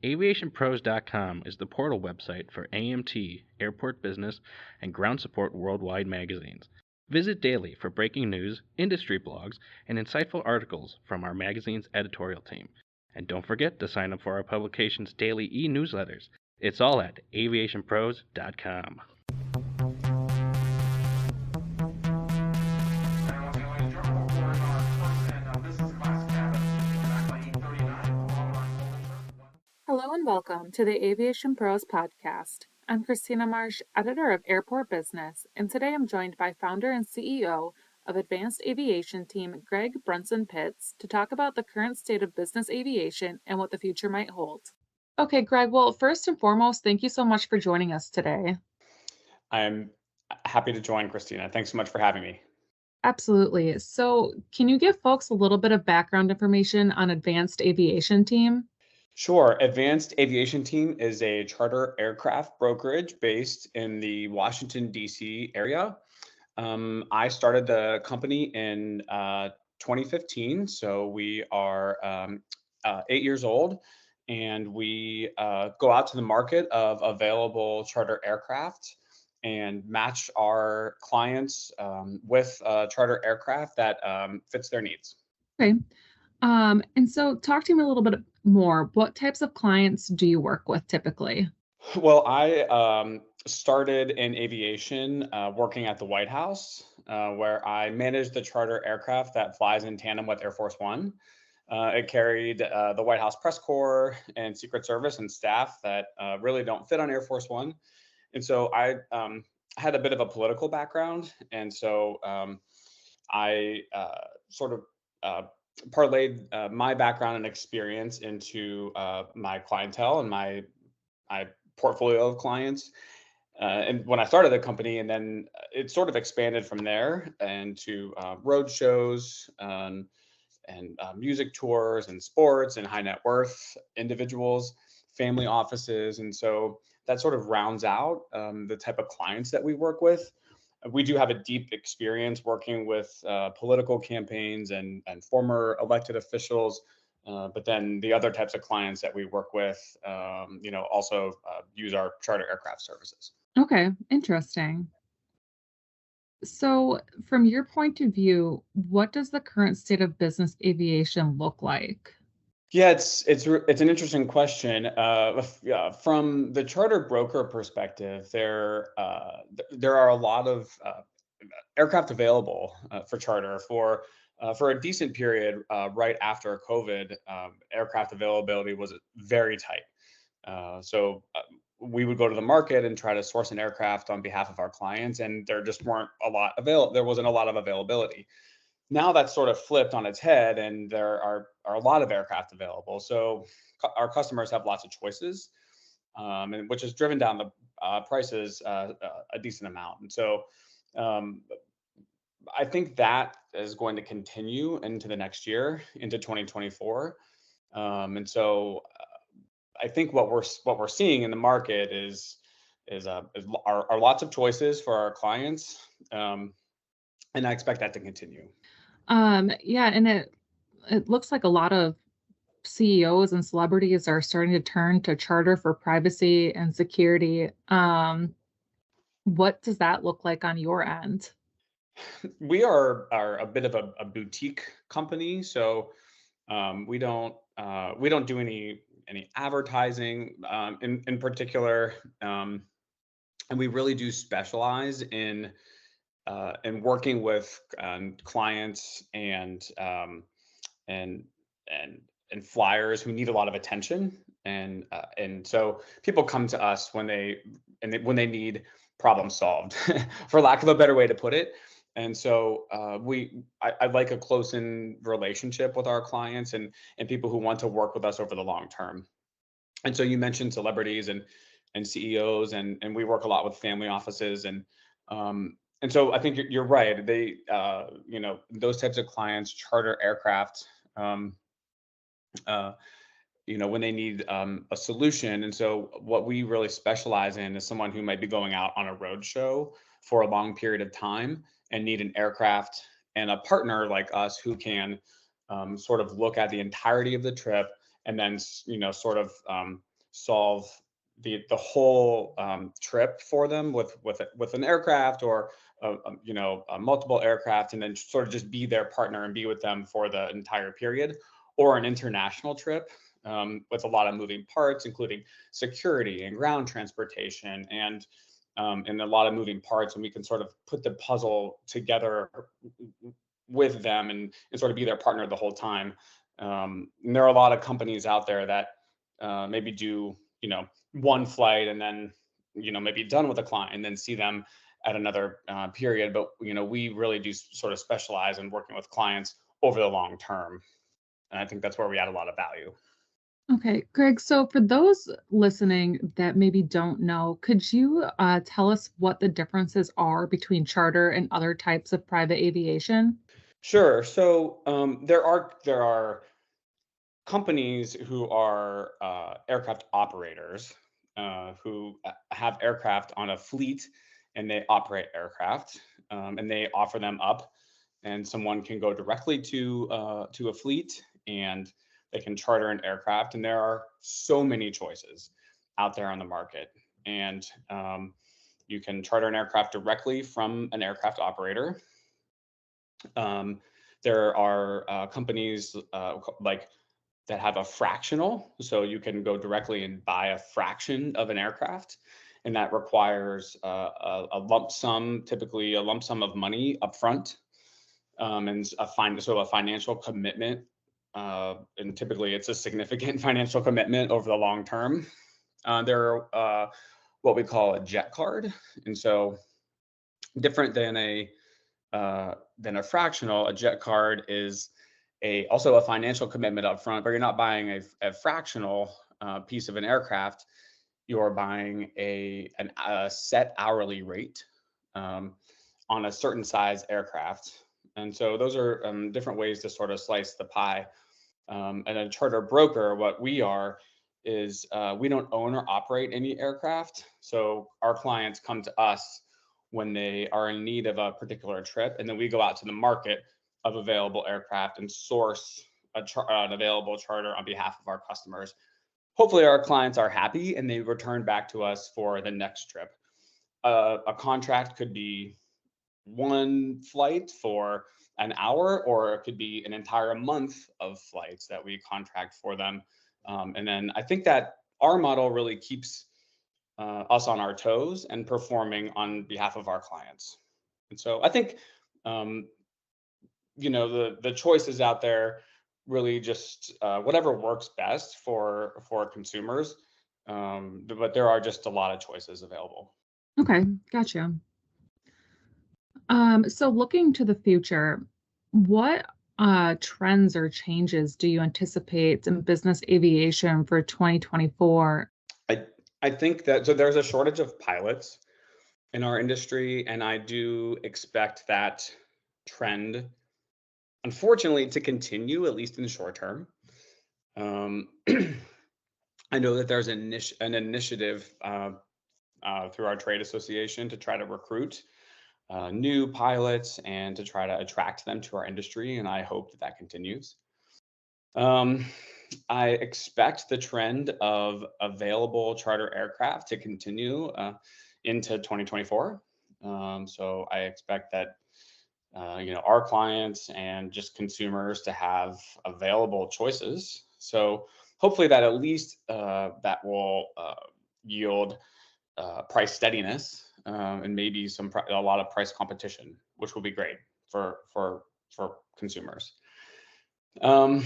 AviationPros.com is the portal website for AMT, Airport Business, and Ground Support Worldwide magazines. Visit daily for breaking news, industry blogs, and insightful articles from our magazine's editorial team. And don't forget to sign up for our publication's daily e-newsletters. It's all at AviationPros.com. Hello and welcome to the Aviation Pros podcast. I'm Christina Marsh, editor of Airport Business, and today I'm joined by founder and CEO of Advanced Aviation Team, Gregg Brunson-Pitts, to talk about the current state of business aviation and what the future might hold. Okay, Greg, well, first and foremost, thank you so much for joining us today. I'm happy to join, Christina. Thanks so much for having me. Absolutely. So, can you give folks a little bit of background information on Advanced Aviation Team? Sure. Advanced Aviation Team is a charter aircraft brokerage based in the Washington, D.C. area. I started the company in 2015, so we are 8 years old, and we go out to the market of available charter aircraft and match our clients with charter aircraft that fits their needs. Okay. And so talk to me a little bit more. What types of clients do you work with typically? Well, I started in aviation working at the White House, where I managed the charter aircraft that flies in tandem with Air Force One. It carried the White House press corps and Secret Service and staff that really don't fit on Air Force One. And so I had a bit of a political background. And so I sort of parlayed my background and experience into my clientele and my portfolio of clients. And when I started the company, and then it sort of expanded from there into road shows and music tours and sports and high net worth individuals, family offices. And so that sort of rounds out the type of clients that we work with. We do have a deep experience working with political campaigns and former elected officials. But then the other types of clients that we work with, also use our charter aircraft services. Okay, interesting. So, from your point of view, what does the current state of business aviation look like? Yeah, it's an interesting question. Yeah, from the charter broker perspective, there are a lot of aircraft available for charter for a decent period right after COVID. Aircraft availability was very tight. So we would go to the market and try to source an aircraft on behalf of our clients, and there just weren't a lot available. There wasn't a lot of availability. Now that's sort of flipped on its head, and there are a lot of aircraft available. So our customers have lots of choices, and which has driven down the prices a decent amount. And so um, I think that is going to continue into the next year, into 2024. And so I think what we're seeing in the market are lots of choices for our clients, and I expect that to continue. Yeah, and it looks like a lot of CEOs and celebrities are starting to turn to charter for privacy and security. What does that look like on your end? We are a bit of a boutique company, so we don't do any advertising in particular, and we really do specialize in working with clients and and and flyers who need a lot of attention, and so people come to us when they need problems solved, for lack of a better way to put it. And so I like a close in relationship with our clients and people who want to work with us over the long term. And so you mentioned celebrities and CEOs, and we work a lot with family offices, and so I think you're right. Those types of clients charter aircraft, um, uh, when they need a solution. And so what we really specialize in is someone who might be going out on a road show for a long period of time and need an aircraft and a partner like us who can sort of look at the entirety of the trip and then sort of solve the whole trip for them with an aircraft or multiple aircraft, and then sort of just be their partner and be with them for the entire period, or an international trip with a lot of moving parts, including security and ground transportation and a lot of moving parts, and we can sort of put the puzzle together with them and sort of be their partner the whole time. And there are a lot of companies out there that maybe do, one flight and then, maybe done with a client and then see them at another period. But, we really do sort of specialize in working with clients over the long term. And I think that's where we add a lot of value. Okay, Greg, so for those listening that maybe don't know, could you tell us what the differences are between charter and other types of private aviation? Sure. So there are companies who are aircraft operators who have aircraft on a fleet and they operate aircraft and they offer them up, and someone can go directly to a fleet and they can charter an aircraft. And there are so many choices out there on the market, and you can charter an aircraft directly from an aircraft operator. um, there are companies like that have a fractional. So you can go directly and buy a fraction of an aircraft, and that requires a lump sum, typically a lump sum of money upfront, and a financial commitment. And typically, it's a significant financial commitment over the long term. There are what we call a jet card, and so different than a fractional. A jet card is also a financial commitment up front, but you're not buying a fractional piece of an aircraft. You're buying a set hourly rate on a certain size aircraft. And so those are different ways to sort of slice the pie. And a charter broker, what we are is we don't own or operate any aircraft. So our clients come to us when they are in need of a particular trip, and then we go out to the market of available aircraft and source an available charter on behalf of our customers. Hopefully, our clients are happy and they return back to us for the next trip. A contract could be one flight for an hour, or it could be an entire month of flights that we contract for them. And then I think that our model really keeps us on our toes and performing on behalf of our clients. And so I think, um, the choices out there really just whatever works best for consumers. But there are just a lot of choices available. Okay, gotcha. So looking to the future, what trends or changes do you anticipate in business aviation for 2024? I I think that so there's a shortage of pilots in our industry, and I do expect that trend, unfortunately, to continue at least in the short term. Um, I know that there's an initiative through our trade association to try to recruit new pilots and to try to attract them to our industry, and I hope that that continues. Um, I expect the trend of available charter aircraft to continue into 2024. So I expect that our clients and just consumers to have available choices. So hopefully that at least that will yield price steadiness and maybe a lot of price competition, which will be great for consumers. Um,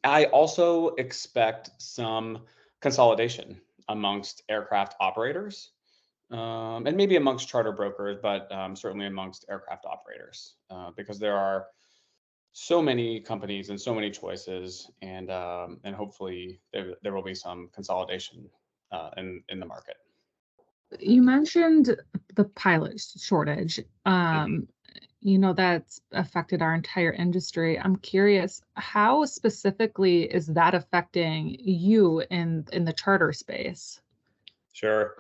I also expect some consolidation amongst aircraft operators, and maybe amongst charter brokers, but certainly amongst aircraft operators, because there are so many companies and so many choices, and hopefully there will be some consolidation in the market. You mentioned the pilot shortage. Mhm. That's affected our entire industry. I'm curious, how specifically is that affecting you in the charter space? Sure.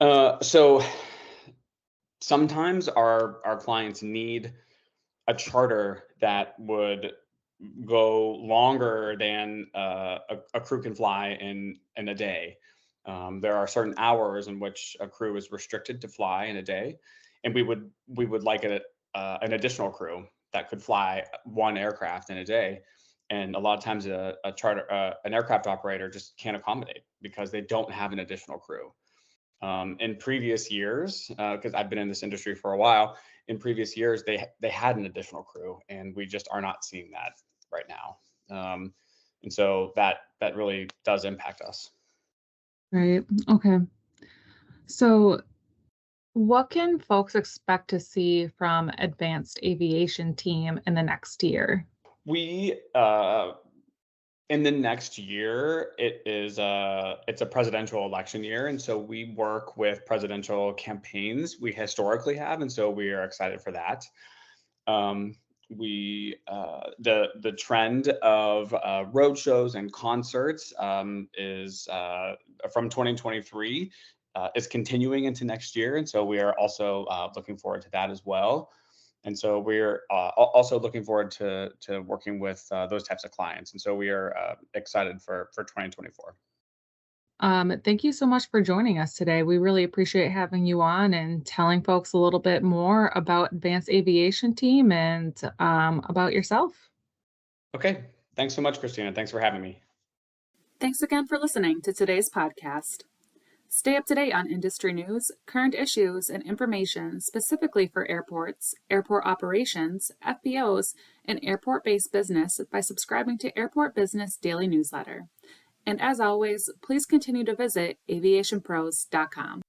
So sometimes our clients need a charter that would go longer than a crew can fly in a day. There are certain hours in which a crew is restricted to fly in a day, and we would like an additional crew that could fly one aircraft in a day. And a lot of times, an aircraft operator just can't accommodate because they don't have an additional crew. In previous years, because I've been in this industry for a while, in previous years they had an additional crew, and we just are not seeing that right now. And so that really does impact us. Right. Okay. So, what can folks expect to see from Advanced Aviation Team in the next year? We In the next year, it's a presidential election year, and so we work with presidential campaigns. We historically have, and so we are excited for that. Um, we The trend of road shows and concerts is from 2023 is continuing into next year, and so we are also looking forward to that as well. And so we're also looking forward to working with those types of clients, and so we are excited for 2024. Thank you so much for joining us today. We really appreciate having you on and telling folks a little bit more about Advanced Aviation Team and about yourself. Okay, thanks so much, Christina. Thanks for having me. Thanks again for listening to today's podcast. Stay up to date on industry news, current issues, and information specifically for airports, airport operations, FBOs, and airport based business by subscribing to Airport Business Daily Newsletter. And as always, please continue to visit AviationPros.com.